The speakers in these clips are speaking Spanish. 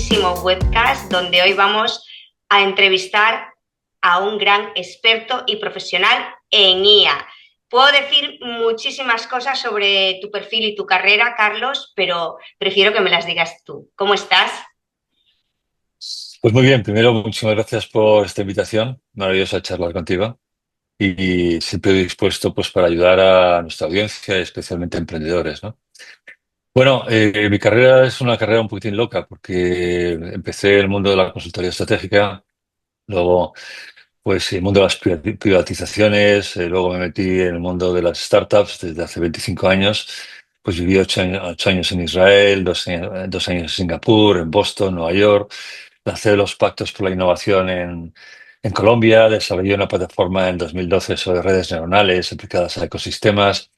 famosísimo webcast donde hoy vamos a entrevistar a un gran experto y profesional en IA. Puedo decir muchísimas cosas sobre tu perfil y tu carrera, Carlos, pero prefiero que me las digas tú. ¿Cómo estás? Pues muy bien, primero muchísimas gracias por esta invitación, maravillosa charlar contigo y siempre dispuesto pues para ayudar a nuestra audiencia, especialmente a emprendedores, ¿no? Bueno, mi carrera es una carrera un poquitín loca porque empecé en el mundo de la consultoría estratégica, luego pues el mundo de las privatizaciones, luego me metí en el mundo de las startups desde hace 25 años, pues viví 8 años en Israel, 2 años en Singapur, en Boston, Nueva York. Lancé los pactos por la innovación en Colombia, desarrollé una plataforma en 2012 sobre redes neuronales aplicadas a ecosistemas.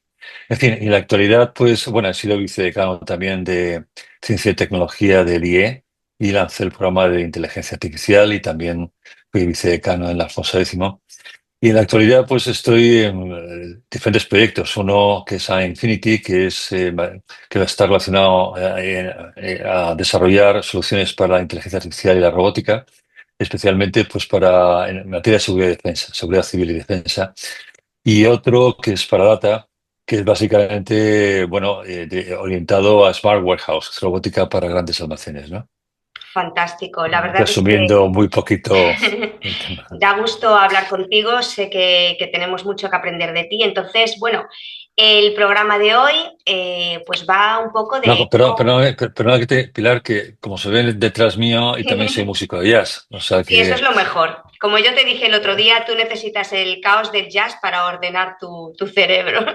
En fin, y en la actualidad, pues bueno, he sido vicedecano también de Ciencia y Tecnología del IE y lancé el programa de Inteligencia Artificial y también fui vicedecano en la Alfonso X. Y en la actualidad, pues estoy en diferentes proyectos. Uno que es a Infinity, que va a estar relacionado a desarrollar soluciones para la inteligencia artificial y la robótica, especialmente pues para en materia de seguridad y defensa, seguridad civil y defensa. Y otro que es para Data, que es básicamente, bueno, orientado a Smart Warehouse, robótica para grandes almacenes, ¿no? Fantástico. La verdad es que Resumiendo muy poquito el tema. da gusto hablar contigo, sé que tenemos mucho que aprender de ti. Entonces, bueno, el programa de hoy pues va un poco No, de... perdón que Pilar, que como se ve detrás mío, y también soy músico de jazz, o sea Sí, eso es que, lo mejor. Como yo te dije el otro día, tú necesitas el caos del jazz para ordenar tu cerebro.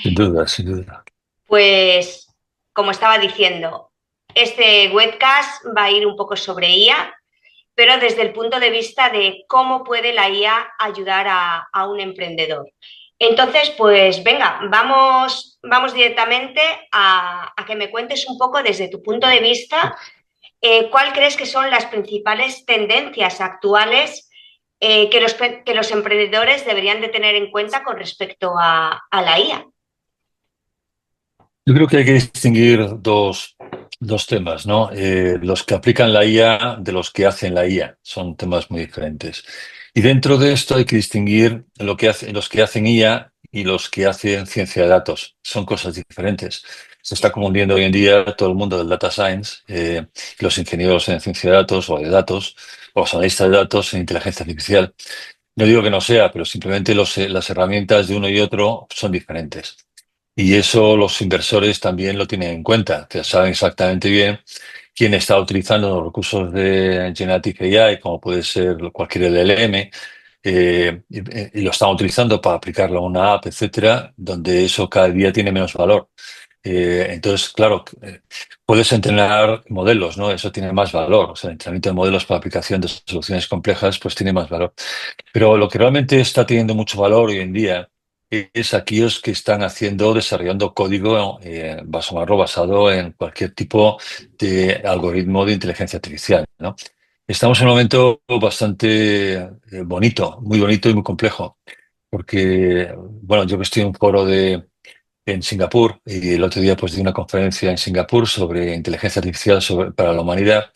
sin duda, sin duda. Pues, como estaba diciendo, este webcast va a ir un poco sobre IA, pero desde el punto de vista de cómo puede la IA ayudar a un emprendedor. Entonces, pues venga, vamos directamente a que me cuentes un poco desde tu punto de vista, ¿cuál crees que son las principales tendencias actuales que los emprendedores deberían de tener en cuenta con respecto a la IA? Yo creo que hay que distinguir dos temas, ¿no? Los que aplican la IA de los que hacen la IA. Son temas muy diferentes. Y dentro de esto hay que distinguir los que hacen IA y los que hacen ciencia de datos. Son cosas diferentes. Se está confundiendo hoy en día todo el mundo del data science, los ingenieros en ciencia de datos o de datos, o los analistas de datos en inteligencia artificial. No digo que no sea, pero simplemente las herramientas de uno y otro son diferentes. Y eso los inversores también lo tienen en cuenta, que saben exactamente bien quién está utilizando los recursos de Generative AI, como puede ser cualquier LLM, y lo están utilizando para aplicarlo a una app, etcétera, donde eso cada día tiene menos valor. Entonces, claro, puedes entrenar modelos, ¿no? Eso tiene más valor. O sea, el entrenamiento de modelos para aplicación de soluciones complejas, pues tiene más valor. Pero lo que realmente está teniendo mucho valor hoy en día es aquellos que están desarrollando código basado en cualquier tipo de algoritmo de inteligencia artificial, ¿no? Estamos en un momento bastante bonito, muy bonito y muy complejo, porque, bueno, yo que estoy en un foro en Singapur y el otro día pues di una conferencia en Singapur sobre inteligencia artificial para la humanidad.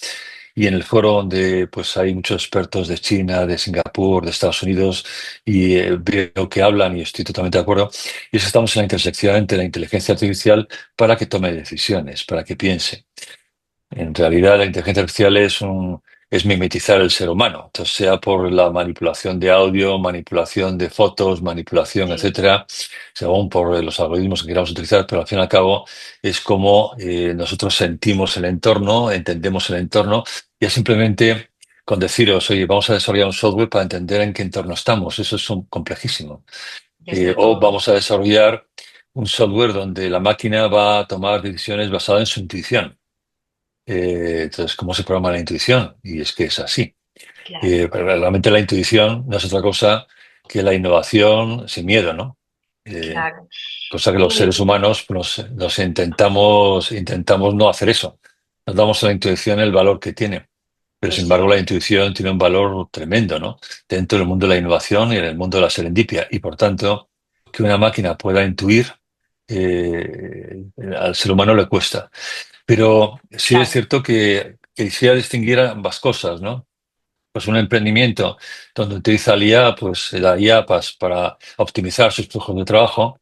Y en el foro donde pues hay muchos expertos de China, de Singapur, de Estados Unidos, y veo que hablan y estoy totalmente de acuerdo. Y es que estamos en la intersección entre la inteligencia artificial para que tome decisiones, para que piense. En realidad, la inteligencia artificial es mimetizar el ser humano, entonces sea por la manipulación de audio, manipulación de fotos, manipulación, Sí, etcétera, según por los algoritmos que queramos utilizar, pero al fin y al cabo es como nosotros sentimos el entorno, entendemos el entorno, y es simplemente con deciros, oye, vamos a desarrollar un software para entender en qué entorno estamos. Eso es complejísimo. desde O luego. vamos a desarrollar un software donde la máquina va a tomar decisiones basadas en su intuición. Entonces, ¿cómo se programa la intuición? Y es que es así. Claro, Pero realmente la intuición no es otra cosa que la innovación sin miedo, ¿no? Eh, claro. Cosa que los seres Y humanos nos intentamos no hacer eso. Nos damos a la intuición el valor que tiene. Pero sin eso embargo, la es. intuición tiene un valor tremendo, ¿no? Dentro del mundo de la innovación y en el mundo de la serendipia. Y por tanto, que una máquina pueda intuir, al ser humano le cuesta. Pero sí es Claro. cierto que quisiera distinguir ambas cosas, ¿no? Pues un emprendimiento donde utiliza la IA para optimizar sus flujos de trabajo.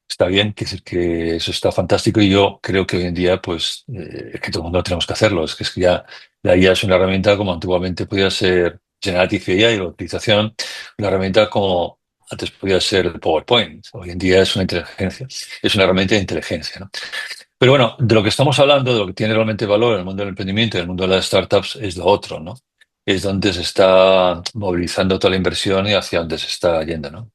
Está bien, que eso está fantástico y yo creo que hoy en día, pues, que todo el mundo tenemos que hacerlo. Es que ya la IA es una herramienta como antiguamente podía ser Generative AI, la utilización, una herramienta como antes podía ser el PowerPoint. Hoy en día es una inteligencia, es una herramienta de inteligencia, ¿no? Pero bueno, de lo que estamos hablando, de lo que tiene realmente valor en el mundo del emprendimiento y en el mundo de las startups, es lo otro, ¿no? Es donde se está movilizando toda la inversión y hacia dónde se está yendo, ¿no?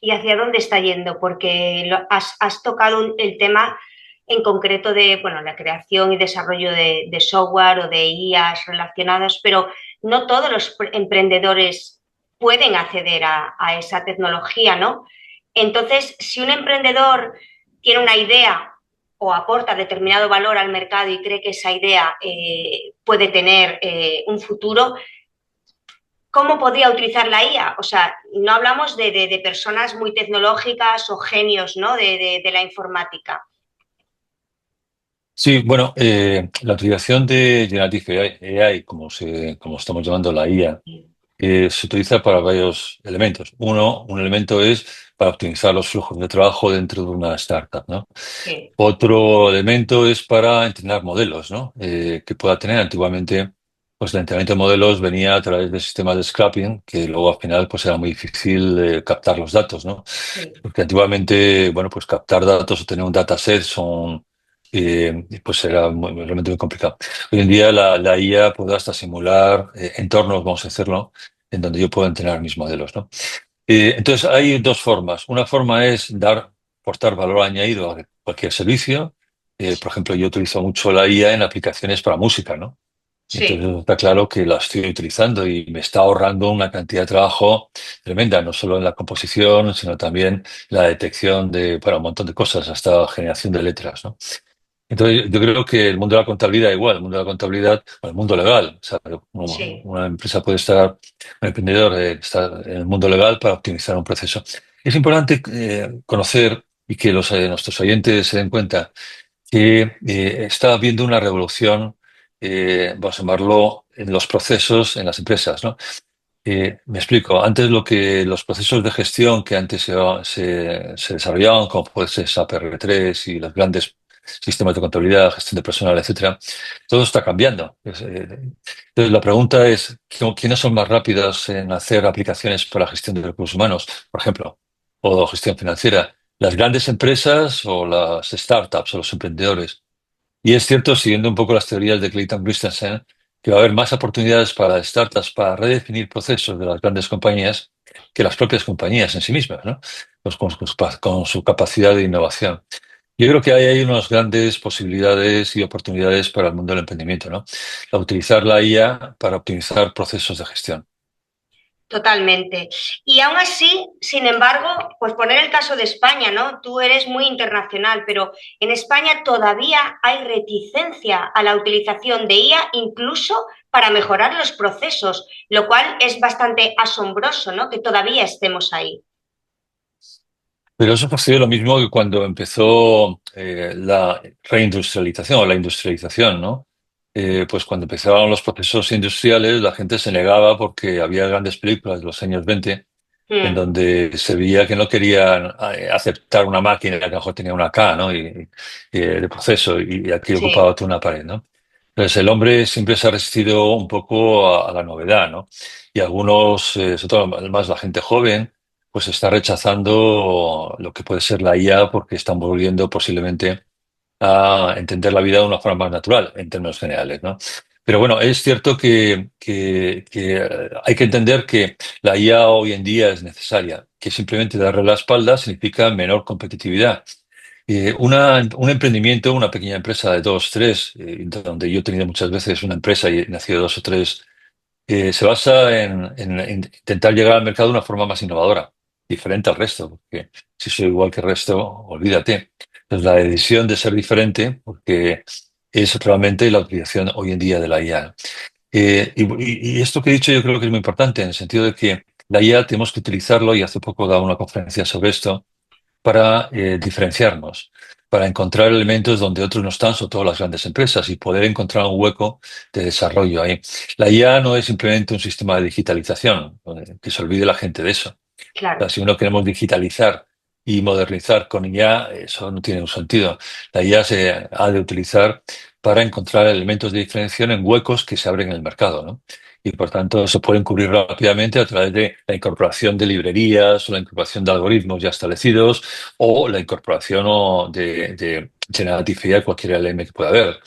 ¿Y hacia dónde está yendo? Porque has tocado el tema en concreto de, bueno, la creación y desarrollo de software o de IAs relacionadas, pero no todos los emprendedores pueden acceder a esa tecnología, ¿no? Entonces, si un emprendedor tiene una idea o aporta determinado valor al mercado y cree que esa idea puede tener un futuro, ¿cómo podría utilizar la IA? O sea, no hablamos de personas muy tecnológicas o genios, ¿no? De la informática. Sí, bueno, la utilización de Generative AI, como estamos llamando la IA, se utiliza para varios elementos. Un elemento es para optimizar los flujos de trabajo dentro de una startup, ¿no? Sí, Otro elemento es para entrenar modelos, ¿no? Que pueda tener antiguamente, pues el entrenamiento de modelos venía a través de sistemas de scrapping, que luego al final pues era muy difícil captar los datos, ¿no? sí, Porque antiguamente, bueno, pues captar datos o tener un dataset pues era realmente muy complicado. Hoy en día la IA puede hasta simular entornos, vamos a decirlo, en donde yo puedo entrenar mis modelos, ¿no? Entonces hay dos formas. Una forma es aportar valor añadido a cualquier servicio. Por ejemplo, yo utilizo mucho la IA en aplicaciones para música, ¿no? sí. Entonces está claro que la estoy utilizando y me está ahorrando una cantidad de trabajo tremenda, no solo en la composición, sino también la detección de, bueno, un montón de cosas, hasta generación de letras, ¿no? Entonces yo creo que el mundo de la contabilidad igual, el mundo de la contabilidad, o el mundo legal, o sea, Sí, una empresa puede estar, un emprendedor está en el mundo legal para optimizar un proceso. Es importante conocer y que nuestros oyentes se den cuenta que está habiendo una revolución, vamos a llamarlo, en los procesos en las empresas, ¿no? Me explico. Antes los procesos de gestión que antes se desarrollaban, como puede ser SAP R3 y los grandes sistemas de contabilidad, gestión de personal, etcétera, todo está cambiando. Entonces la pregunta es, ¿quiénes son más rápidos en hacer aplicaciones para la gestión de recursos humanos, por ejemplo, o gestión financiera? ¿Las grandes empresas o las startups o los emprendedores? Y es cierto, siguiendo un poco las teorías de Clayton Christensen, que va a haber más oportunidades para startups para redefinir procesos de las grandes compañías que las propias compañías en sí mismas, ¿no? Pues con su capacidad de innovación. Yo creo que hay unas grandes posibilidades y oportunidades para el mundo del emprendimiento, ¿no? Utilizar la IA para optimizar procesos de gestión. totalmente. Y aún así, sin embargo, pues poner el caso de España, ¿no? Tú eres muy internacional, pero en España todavía hay reticencia a la utilización de IA, incluso para mejorar los procesos, lo cual es bastante asombroso, ¿no? Que todavía estemos ahí. Pero eso sucedió lo mismo que cuando empezó la reindustrialización o la industrialización, ¿no? Pues cuando empezaron los procesos industriales, la gente se negaba porque había grandes películas de los años 20 en Mm, donde se veía que no querían aceptar una máquina que a lo mejor tenía una K, ¿no? De proceso y aquí ocupaba sí, toda una pared, ¿no? Entonces el hombre siempre se ha resistido un poco a la novedad, ¿no? Y algunos, sobre todo además la gente joven, pues está rechazando lo que puede ser la IA porque están volviendo posiblemente a entender la vida de una forma más natural, en términos generales, ¿no? Pero bueno, es cierto que hay que entender que la IA hoy en día es necesaria, que simplemente darle la espalda significa menor competitividad. Un emprendimiento, una pequeña empresa de dos, tres, donde yo he tenido muchas veces una empresa y he nacido dos o tres, se basa en intentar llegar al mercado de una forma más innovadora, diferente al resto, porque si soy igual que el resto, olvídate. Entonces, la decisión de ser diferente, porque es realmente la utilización hoy en día de la IA. Y esto que he dicho yo creo que es muy importante, en el sentido de que la IA tenemos que utilizarlo, y hace poco daba una conferencia sobre esto, para diferenciarnos. para encontrar elementos donde otros no están, sobre todo las grandes empresas, y poder encontrar un hueco de desarrollo ahí. La IA no es simplemente un sistema de digitalización, que se olvide la gente de eso. O sea, claro. si uno queremos digitalizar y modernizar con IA, eso no tiene un sentido. La IA se ha de utilizar para encontrar elementos de diferenciación en huecos que se abren en el mercado, ¿no? Y por tanto se pueden cubrir rápidamente a través de la incorporación de librerías o la incorporación de algoritmos ya establecidos o la incorporación de Generative AI, cualquier LM que pueda haber.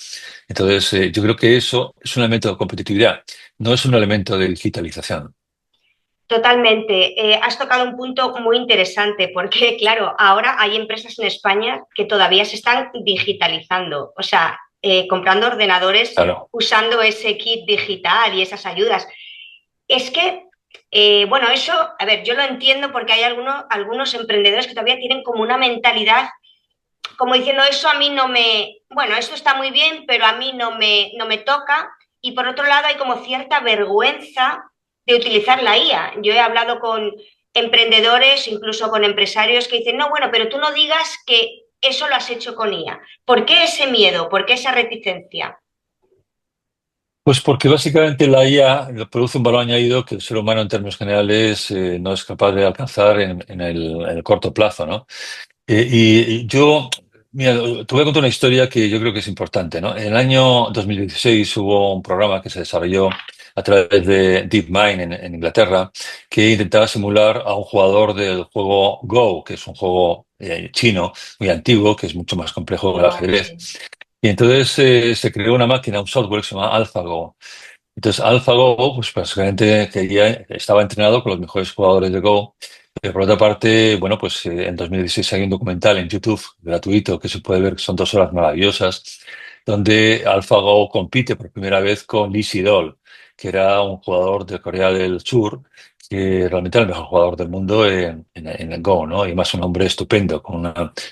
Entonces, yo creo que eso es un elemento de competitividad, no es un elemento de digitalización. Totalmente. Has tocado un punto muy interesante porque, claro, ahora hay empresas en España que todavía se están digitalizando, o sea, comprando ordenadores Claro. usando ese kit digital y esas ayudas. Es que, bueno, eso, a ver, yo lo entiendo porque hay algunos emprendedores que todavía tienen como una mentalidad, como diciendo, eso a mí no me, bueno, eso está muy bien, pero a mí no me toca. Y por otro lado, hay como cierta vergüenza de utilizar la IA. Yo he hablado con emprendedores, incluso con empresarios que dicen, no, bueno, pero tú no digas que eso lo has hecho con IA. ¿Por qué ese miedo? ¿Por qué esa reticencia? Pues porque básicamente la IA produce un valor añadido que el ser humano en términos generales no es capaz de alcanzar en el corto plazo, ¿no? Y yo, mira, te voy a contar una historia que yo creo que es importante, ¿no? En el año 2016 hubo un programa que se desarrolló a través de DeepMind en Inglaterra que intentaba simular a un jugador del juego Go, que es un juego chino muy antiguo, que es mucho más complejo que el Wow, ajedrez. sí. Y entonces se creó una máquina, un software que se llama AlphaGo. Entonces AlphaGo, pues básicamente estaba entrenado con los mejores jugadores de Go. Pero por otra parte, bueno, pues en 2016 hay un documental en YouTube gratuito que se puede ver, que son 2 horas maravillosas, donde AlphaGo compite por primera vez con Lee Sedol, que era un jugador de Corea del Sur, que realmente era el mejor jugador del mundo en el Go, ¿no? Y más un hombre estupendo,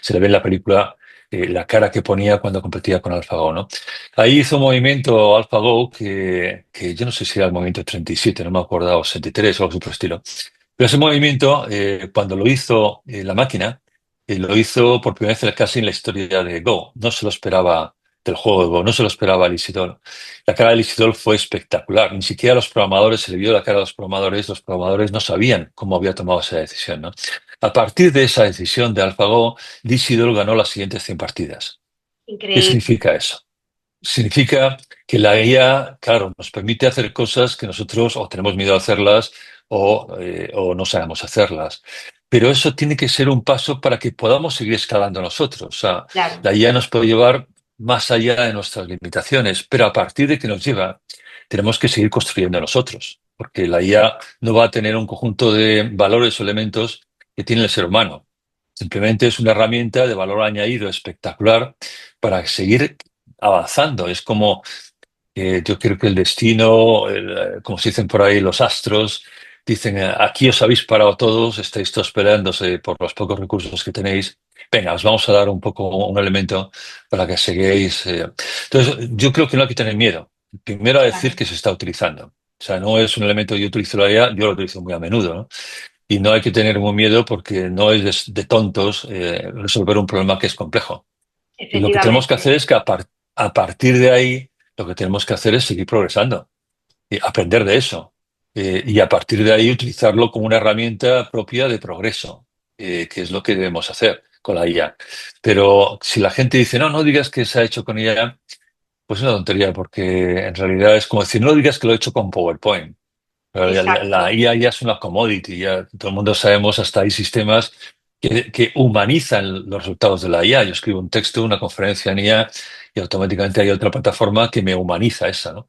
se le ve en la película la cara que ponía cuando competía con AlphaGo, ¿no? Ahí hizo un movimiento AlphaGo que yo no sé si era el movimiento 37, no me acuerdo, o 63 o algo así por el estilo. Pero ese movimiento, cuando lo hizo la máquina, lo hizo por primera vez casi en la historia de Go. No se lo esperaba del juego de Go, no se lo esperaba Isidol. La cara de Isidol fue espectacular. Ni siquiera los programadores, se le vio la cara a los programadores no sabían cómo había tomado esa decisión, ¿no? A partir de esa decisión de AlphaGo, Isidol ganó las siguientes 100 partidas. ¿Qué Increíble. significa eso? Significa que la IA, claro, nos permite hacer cosas que nosotros o tenemos miedo a hacerlas o no sabemos hacerlas. Pero eso tiene que ser un paso para que podamos seguir escalando nosotros. O sea, Claro, la IA nos puede llevar más allá de nuestras limitaciones, pero a partir de que nos lleva, tenemos que seguir construyendo nosotros, porque la IA no va a tener un conjunto de valores o elementos que tiene el ser humano. Simplemente es una herramienta de valor añadido espectacular para seguir avanzando. Es como, yo creo que el destino, como se dicen por ahí, los astros, dicen, aquí os habéis parado todos, estáis todos peleándose por los pocos recursos que tenéis. Venga, os vamos a dar un poco un elemento para que sigáis. Entonces, yo creo que no hay que tener miedo. Primero a decir claro. que se está utilizando. O sea, no es un elemento, yo utilizo la IA, yo lo utilizo muy a menudo, ¿no? Y no hay que tener muy miedo porque no es de tontos resolver un problema que es complejo. Y lo que tenemos que Efectivamente. hacer es que a partir de ahí, lo que tenemos que hacer es seguir progresando y aprender de eso. Y a partir de ahí utilizarlo como una herramienta propia de progreso, que es lo que debemos hacer con la IA. Pero si la gente dice, no, no digas que se ha hecho con IA, pues es una tontería, porque en realidad es como decir, no digas que lo he hecho con PowerPoint. Pero la Exacto. IA ya es una commodity, ya todo el mundo sabemos, hasta hay sistemas que humanizan los resultados de la IA. Yo escribo un texto, una conferencia en IA y automáticamente hay otra plataforma que me humaniza esa, ¿no?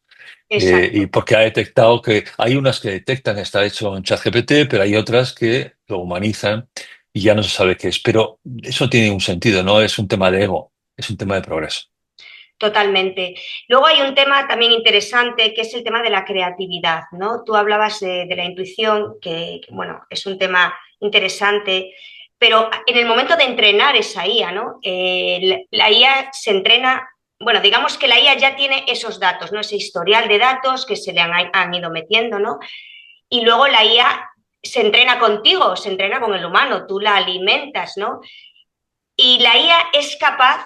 Y Exacto. porque ha detectado que hay unas que detectan que está hecho en ChatGPT, pero hay otras que lo humanizan y ya no se sabe qué es. Pero eso tiene un sentido, no es un tema de ego, es un tema de progreso. Totalmente. Luego hay un tema también interesante que es el tema de la creatividad, ¿no? Tú hablabas de la intuición, bueno, es un tema interesante, pero en el momento de entrenar esa IA, ¿no? La IA se entrena, bueno, digamos que la IA ya tiene esos datos, ¿no? Ese historial de datos que se le han ido metiendo, ¿no? Y luego la IA se entrena contigo, se entrena con el humano, tú la alimentas, ¿no? Y la IA es capaz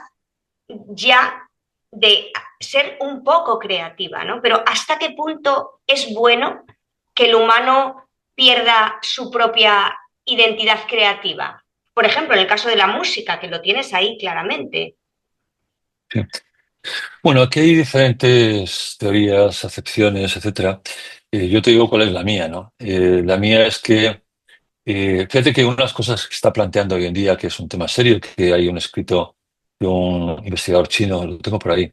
ya de ser un poco creativa, ¿no? Pero ¿hasta qué punto es bueno que el humano pierda su propia identidad creativa? Por ejemplo, en el caso de la música, que lo tienes ahí claramente. Sí. Bueno, aquí hay diferentes teorías, acepciones, etcétera. Yo te digo cuál es la mía, ¿no? La mía es que, fíjate que una de las cosas que está planteando hoy en día, que es un tema serio, que hay un escrito de un investigador chino, lo tengo por ahí,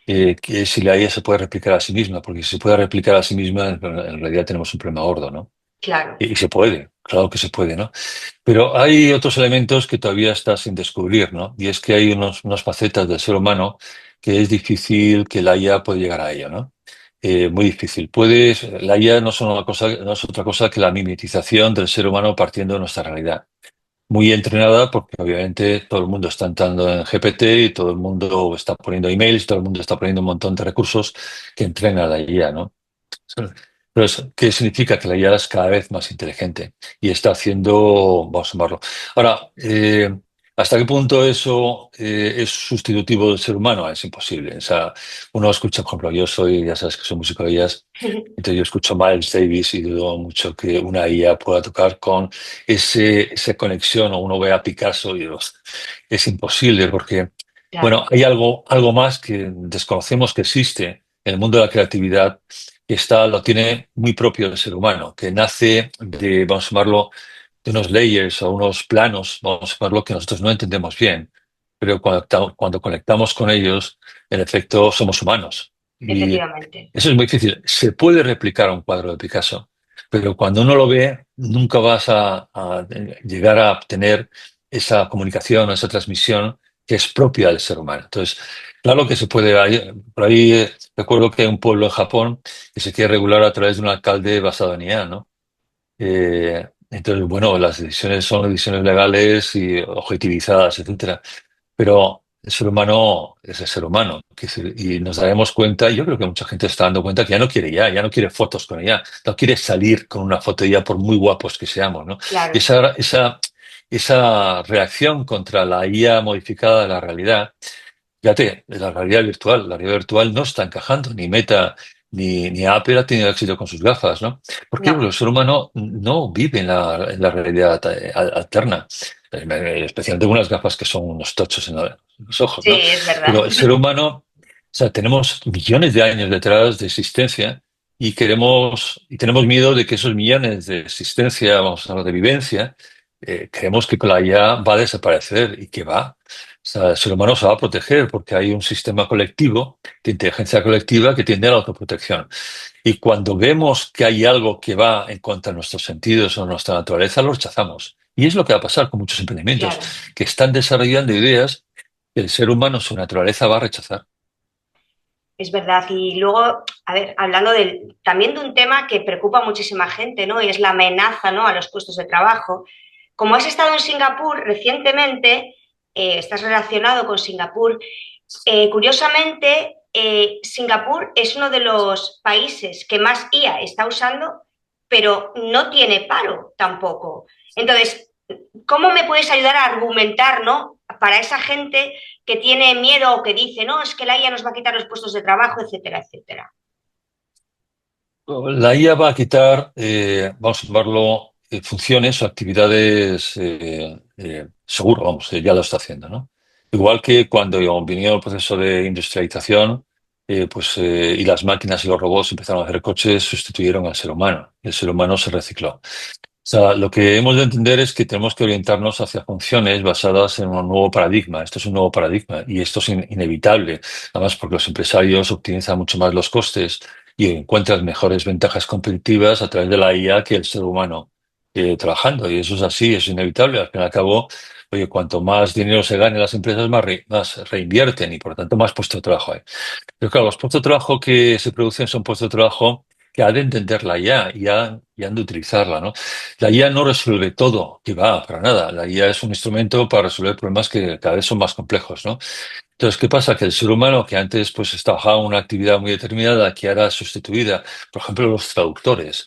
que es si la IA se puede replicar a sí misma, porque si se puede replicar a sí misma, en realidad tenemos un problema gordo, ¿no? Claro, Y se puede, claro que se puede, ¿no? Pero hay otros elementos que todavía está sin descubrir, ¿no? Y es que hay unas facetas del ser humano que es difícil que la IA pueda llegar a ello, ¿no? Muy difícil. La IA no es una cosa, no es otra cosa que la mimetización del ser humano partiendo de nuestra realidad. Muy entrenada porque obviamente todo el mundo está entrando en GPT y todo el mundo está poniendo emails, todo el mundo está poniendo un montón de recursos que entrena a la IA, ¿no? Pero ¿qué significa? Que la IA es cada vez más inteligente y está haciendo, vamos a llamarlo. Ahora, ¿hasta qué punto eso es sustitutivo del ser humano? Es imposible. O sea, uno escucha, por ejemplo, ya sabes que soy músico de jazz, entonces yo escucho Miles Davis y dudo mucho que una IA pueda tocar con esa conexión, o uno ve a Picasso y digo, es imposible porque, claro, bueno, hay algo más que desconocemos que existe en el mundo de la creatividad que lo tiene muy propio del ser humano, que nace de, vamos a llamarlo, de unos layers o unos planos, vamos a llamarlo, que nosotros no entendemos bien, pero cuando conectamos con ellos, en efecto, somos humanos. Y efectivamente. eso es muy difícil. Se puede replicar un cuadro de Picasso, pero cuando uno lo ve, nunca vas a llegar a obtener esa comunicación, esa transmisión que es propia del ser humano. Entonces, claro que se puede. Por ahí recuerdo que hay un pueblo en Japón que se quiere regular a través de un alcalde basado en IA, ¿no? Entonces, bueno, las decisiones son decisiones legales y objetivizadas, etcétera. Pero el ser humano es el ser humano. Y nos daremos cuenta, y yo creo que mucha gente está dando cuenta que ya no quiere ya no quiere fotos con ella, no quiere salir con una foto de ella por muy guapos que seamos, ¿no? Y Claro. esa reacción contra la IA modificada de la realidad. Fíjate, la realidad virtual no está encajando, ni Meta ni Apple ha tenido éxito con sus gafas, ¿no? ¿Por qué? Porque No, el ser humano no vive en la realidad alterna, especialmente con unas gafas que son unos tochos en los ojos, sí, ¿no? es verdad. Pero el ser humano, o sea, tenemos millones de años detrás de existencia y tenemos miedo de que esos millones de existencia, vamos a hablar de vivencia, creemos que con la IA va a desaparecer y que va. O sea, el ser humano se va a proteger porque hay un sistema colectivo de inteligencia colectiva que tiende a la autoprotección. Y cuando vemos que hay algo que va en contra de nuestros sentidos o nuestra naturaleza, lo rechazamos. Y es lo que va a pasar con muchos emprendimientos Claro. que están desarrollando ideas que el ser humano, su naturaleza, va a rechazar. Es verdad. Y luego, a ver, hablando también de un tema que preocupa a muchísima gente, ¿no? Y es la amenaza, ¿no? A los puestos de trabajo. Como has estado en Singapur recientemente, estás relacionado con Singapur. Curiosamente, Singapur es uno de los países que más IA está usando, pero no tiene paro tampoco. Entonces, ¿cómo me puedes ayudar a argumentar, ¿no? Para esa gente que tiene miedo o que dice, no, es que la IA nos va a quitar los puestos de trabajo, etcétera, etcétera. La IA va a quitar, vamos a llamarlo, funciones o actividades, seguro, vamos, ya lo está haciendo, ¿no? Igual que cuando vino el proceso de industrialización, y las máquinas y los robots empezaron a hacer coches, sustituyeron al ser humano. El ser humano se recicló. O sea, lo que hemos de entender es que tenemos que orientarnos hacia funciones basadas en un nuevo paradigma. Esto es un nuevo paradigma y esto es inevitable, además porque los empresarios optimizan mucho más los costes y encuentran mejores ventajas competitivas a través de la IA que el ser humano trabajando. Y eso es así, es inevitable. Al fin y al cabo, oye, cuanto más dinero se gane las empresas, más reinvierten y por lo tanto más puestos de trabajo hay. Pero claro, los puestos de trabajo que se producen son puestos de trabajo que ha de entender la IA y han de utilizarla, ¿no? La IA no resuelve todo, que va, para nada. La IA es un instrumento para resolver problemas que cada vez son más complejos, ¿no? Entonces, ¿qué pasa? Que el ser humano, que antes pues trabajaba en una actividad muy determinada, que ahora es sustituida, por ejemplo, los traductores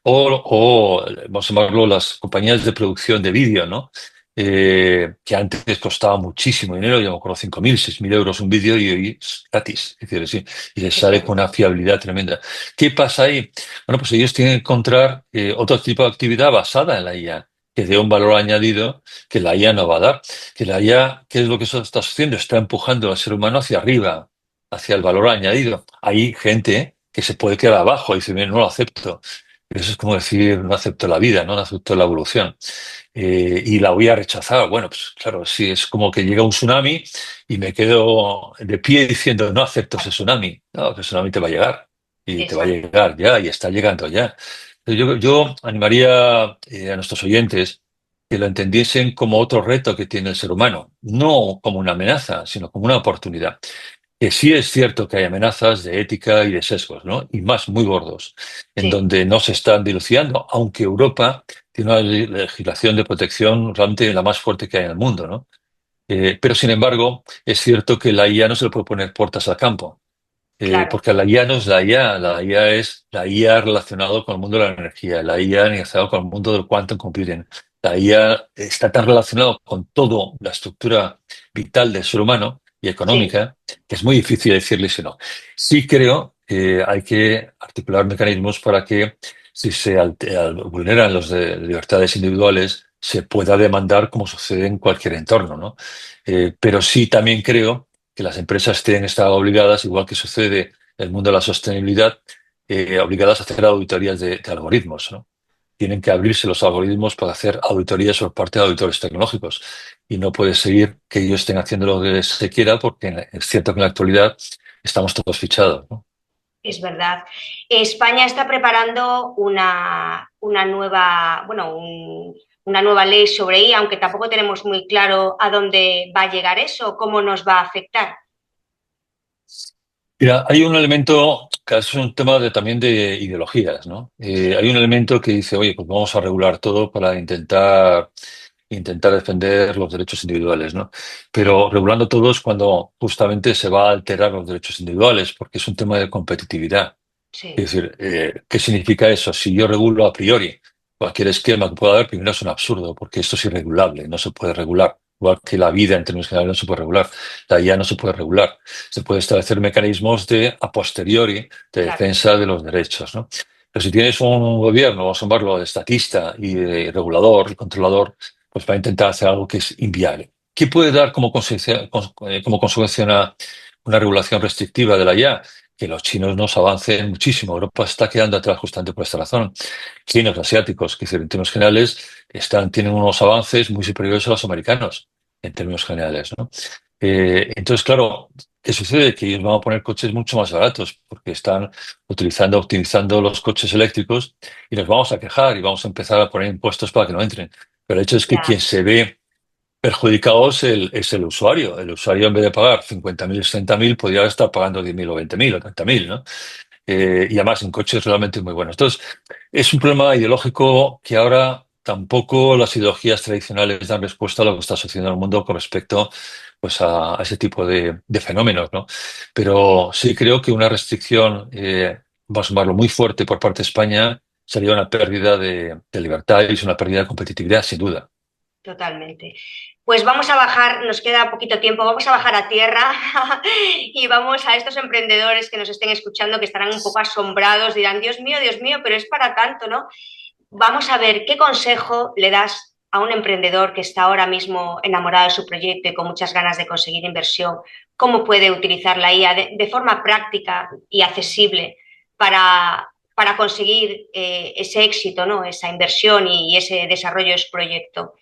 o vamos a llamarlo las compañías de producción de vídeo, ¿no? que antes costaba muchísimo dinero, yo me acuerdo 5.000, 6.000 euros un vídeo y hoy es gratis, es decir, sí, y les sale con Exacto. una fiabilidad tremenda. ¿Qué pasa ahí? Bueno, pues ellos tienen que encontrar otro tipo de actividad basada en la IA, que dé un valor añadido que la IA no va a dar. Que la IA, ¿qué es lo que eso está haciendo? Está empujando al ser humano hacia arriba, hacia el valor añadido. Hay gente que se puede quedar abajo y dice, "Bien, no lo acepto". Eso es como decir, no acepto la vida, no acepto la evolución y la voy a rechazar. Bueno, pues claro, sí, es como que llega un tsunami y me quedo de pie diciendo, no acepto ese tsunami. No, que el tsunami te va a llegar y te va a Exacto. llegar ya y está llegando ya. Yo animaría a nuestros oyentes que lo entendiesen como otro reto que tiene el ser humano, no como una amenaza, sino como una oportunidad. Que sí es cierto que hay amenazas de ética y de sesgos, ¿no? Y más muy gordos, en Sí, donde no se están dilucidando, aunque Europa tiene una legislación de protección realmente la más fuerte que hay en el mundo, ¿no? Pero sin embargo, es cierto que la IA no se le puede poner puertas al campo, claro. porque la IA no es la IA es la IA relacionado con el mundo de la energía, la IA relacionado con el mundo del quantum computing. La IA está tan relacionado con toda la estructura vital del ser humano y Sí, económica que es muy difícil decirle si no. Sí creo que hay que articular mecanismos para que si se vulneran las libertades individuales se pueda demandar como sucede en cualquier entorno, ¿no? Pero sí también creo que las empresas tienen que estar obligadas, igual que sucede en el mundo de la sostenibilidad, obligadas a hacer auditorías de algoritmos, ¿no? Tienen que abrirse los algoritmos para hacer auditorías por parte de auditores tecnológicos. Y no puede seguir que ellos estén haciendo lo que se quiera, porque es cierto que en la actualidad estamos todos fichados, ¿no? es verdad. España está preparando una nueva, bueno, una nueva ley sobre IA, aunque tampoco tenemos muy claro a dónde va a llegar eso, cómo nos va a afectar. Mira, hay un elemento, que es un tema también de ideologías, ¿no? Hay Sí, un elemento que dice, oye, pues vamos a regular todo para intentar defender los derechos individuales, ¿no? sí, Pero regulando todo es cuando justamente se va a alterar los derechos individuales, porque es un tema de competitividad. sí, Es decir, ¿qué significa eso? Si yo regulo a priori cualquier esquema que pueda haber, primero es un absurdo, porque esto es irregulable, no se puede regular. Igual que la vida en términos generales no se puede regular, la IA no se puede regular. Se puede establecer mecanismos de a posteriori de claro, defensa de los derechos, ¿no? Pero si tienes un gobierno, vamos a llamarlo de estatista y de regulador y controlador, pues va a intentar hacer algo que es inviable. ¿Qué puede dar como consecuencia una regulación restrictiva de la IA? Que los chinos nos avancen muchísimo. Europa está quedando atrás justamente por esta razón. Chinos, asiáticos, que en términos generales tienen unos avances muy superiores a los americanos, en términos generales, ¿no? Entonces, claro, ¿qué sucede? Que ellos van a poner coches mucho más baratos porque están optimizando los coches eléctricos y nos vamos a quejar y vamos a empezar a poner impuestos para que no entren. Pero el hecho es que quien ya, se ve perjudicado es el usuario. El usuario, en vez de pagar 50.000, 60.000, podría estar pagando 10.000 o 20.000 o 30.000, ¿no? Y además en coches realmente muy buenos. Entonces, es un problema ideológico que ahora tampoco las ideologías tradicionales dan respuesta a lo que está sucediendo en el mundo con respecto pues, a ese tipo de fenómenos, ¿no? sí. Pero sí creo que una restricción, vamos a llamarlo muy fuerte por parte de España, sería una pérdida de libertad y es una pérdida de competitividad, sin duda. Totalmente. Pues vamos a bajar, nos queda poquito tiempo, vamos a bajar a tierra y vamos a estos emprendedores que nos estén escuchando, que estarán un poco asombrados, dirán, Dios mío, pero es para tanto, ¿no? Vamos a ver qué consejo le das a un emprendedor que está ahora mismo enamorado de su proyecto y con muchas ganas de conseguir inversión, cómo puede utilizar la IA de forma práctica y accesible para conseguir ese éxito, ¿no? Esa inversión y ese desarrollo de su proyecto.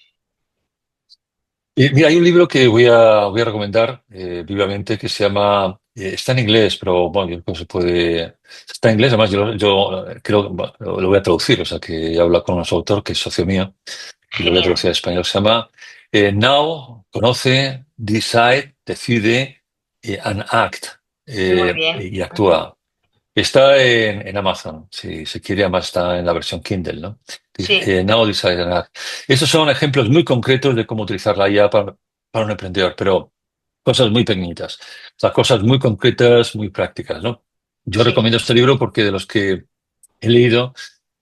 Mira, hay un libro que voy a recomendar vivamente que se llama, está en inglés, pero bueno, yo creo que se puede, está en inglés, además yo creo que lo voy a traducir, o sea que habla con un autor que es socio mío y lo voy a Genial, traducir al español, se llama Now, conoce, decide, decide and act muy bien. y actúa. Está en Amazon, si se quiere, además está en la versión Kindle, ¿no? Sí, Now Decide and Act. Estos son ejemplos muy concretos de cómo utilizar la IA para un emprendedor, pero cosas muy pequeñitas, o sea, cosas muy concretas, muy prácticas, ¿no? Yo sí, recomiendo este libro porque de los que he leído,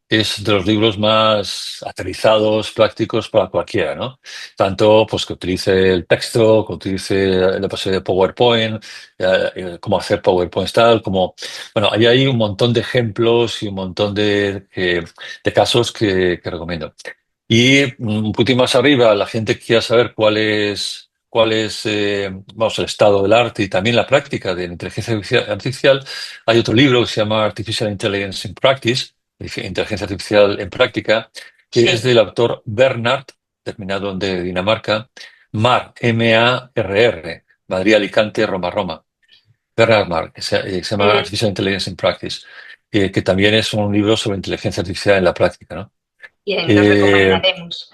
es de los libros más aterrizados, prácticos para cualquiera, ¿no? Tanto pues que utilice el texto, que utilice la base de PowerPoint, cómo hacer PowerPoint tal, como... Bueno, ahí hay un montón de ejemplos y un montón de casos que recomiendo. Y un poquito más arriba, la gente que quiera saber cuál es, vamos, el estado del arte y también la práctica de la inteligencia artificial, hay otro libro que se llama Artificial Intelligence in Practice, Inteligencia Artificial en Práctica, que es Sí. del autor Bernard, terminado de Dinamarca, M-A-R-R, Madrid, Alicante, Roma, Roma. Bernard Marr, que se llama Mm. Artificial Intelligence in Practice, que también es un libro sobre inteligencia artificial en la práctica, ¿no? Bien, los Eh, recomendaremos.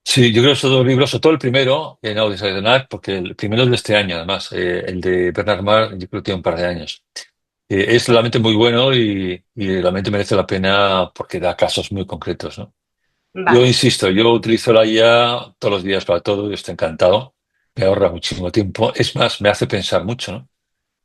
Sí, yo creo que esos dos libros, sobre todo el primero, No Desire the Night, porque el primero es de este año, además. El de Bernard Marr, yo creo que tiene un par de años. Es realmente muy bueno y realmente merece la pena porque da casos muy concretos, ¿no? Yo Vale. insisto, yo utilizo la IA todos los días para todo y estoy encantado. Me ahorra muchísimo tiempo. Es más, me hace pensar mucho, ¿no?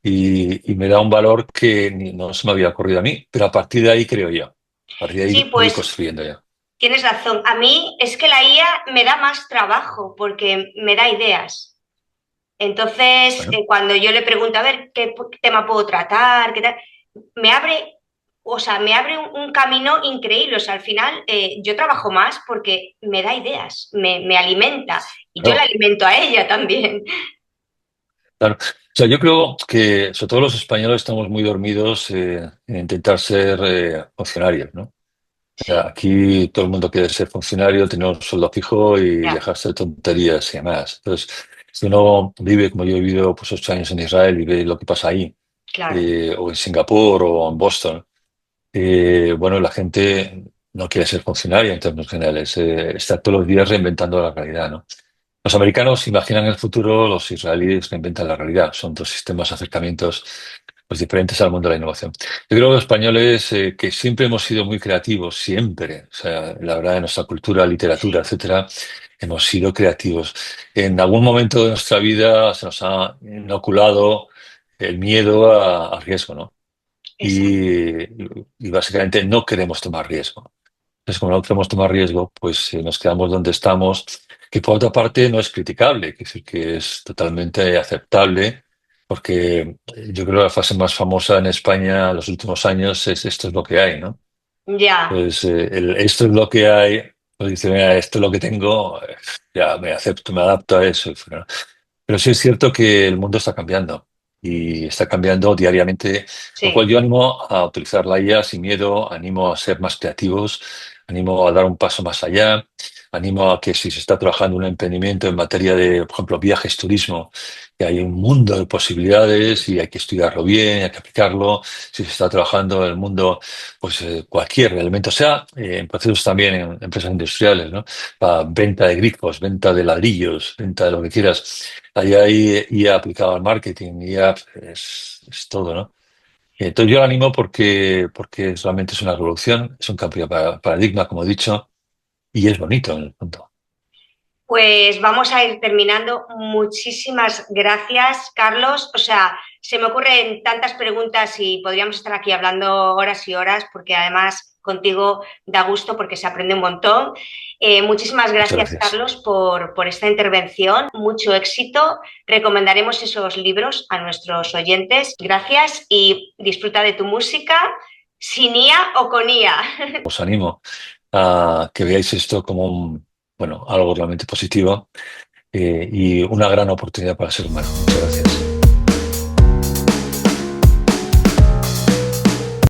Y me da un valor que no se me había ocurrido a mí, pero a partir de ahí creo yo. A partir de Sí, ahí voy pues construyendo ya. tienes razón. A mí es que la IA me da más trabajo porque me da ideas. Entonces, Bueno. cuando yo le pregunto, a ver, ¿qué tema puedo tratar? ¿Qué tal? Me abre, o sea, me abre un camino increíble. O sea, al final yo trabajo más porque me da ideas, me alimenta y yo la Claro. alimento a ella también. Claro. O sea, yo creo que, sobre todo los españoles, estamos muy dormidos en intentar ser funcionarios, ¿no? O sea, Sí, aquí todo el mundo quiere ser funcionario, tener un sueldo fijo y ya, dejarse de tonterías y demás. Entonces, si uno vive, como yo he vivido pues 8 años en Israel y ve lo que pasa ahí, claro, o en Singapur o en Boston, bueno, la gente no quiere ser funcionaria en términos generales, está todos los días reinventando la realidad, ¿no? Los americanos imaginan el futuro, los israelíes reinventan la realidad. Son dos sistemas, acercamientos pues, diferentes al mundo de la innovación. Yo creo que los españoles, que siempre hemos sido muy creativos, siempre, o sea, la verdad, en nuestra cultura, literatura, sí, etcétera, hemos sido creativos. En algún momento de nuestra vida se nos ha inoculado el miedo al riesgo, ¿no? exacto, Y básicamente no queremos tomar riesgo. Entonces, como no queremos tomar riesgo, pues nos quedamos donde estamos, que por otra parte no es criticable, que decir que es totalmente aceptable, porque yo creo que la frase más famosa en España en los últimos años es esto es lo que hay, ¿no? ya, Pues esto es lo que hay, pues dice, "Mira, esto es lo que tengo, ya me acepto, me adapto a eso, ¿no? Pero sí es cierto que el mundo está cambiando y está cambiando diariamente, lo cual sí, yo animo a utilizar la IA sin miedo, animo a ser más creativos, animo a dar un paso más allá, animo a que si se está trabajando en un emprendimiento en materia de, por ejemplo, viajes, turismo, que hay un mundo de posibilidades y hay que estudiarlo bien, hay que aplicarlo. Si se está trabajando en el mundo, pues cualquier elemento, sea en procesos también en empresas industriales, ¿no? Venta de grifos, venta de ladrillos, venta de lo que quieras. Ahí hay IA aplicado al marketing, IA es todo, ¿no? Entonces yo lo animo porque realmente es una revolución, es un cambio de paradigma, como he dicho, y es bonito en el fondo. pues vamos a ir terminando. Muchísimas gracias, Carlos. O sea, se me ocurren tantas preguntas y podríamos estar aquí hablando horas y horas, porque además contigo da gusto porque se aprende un montón. Muchísimas Muchas gracias, gracias. Carlos, por esta intervención. Mucho éxito. Recomendaremos esos libros a nuestros oyentes. Gracias y disfruta de tu música, sin IA o con IA. Os animo a que veáis esto como bueno, algo realmente positivo y una gran oportunidad para el ser humano. Muchas gracias.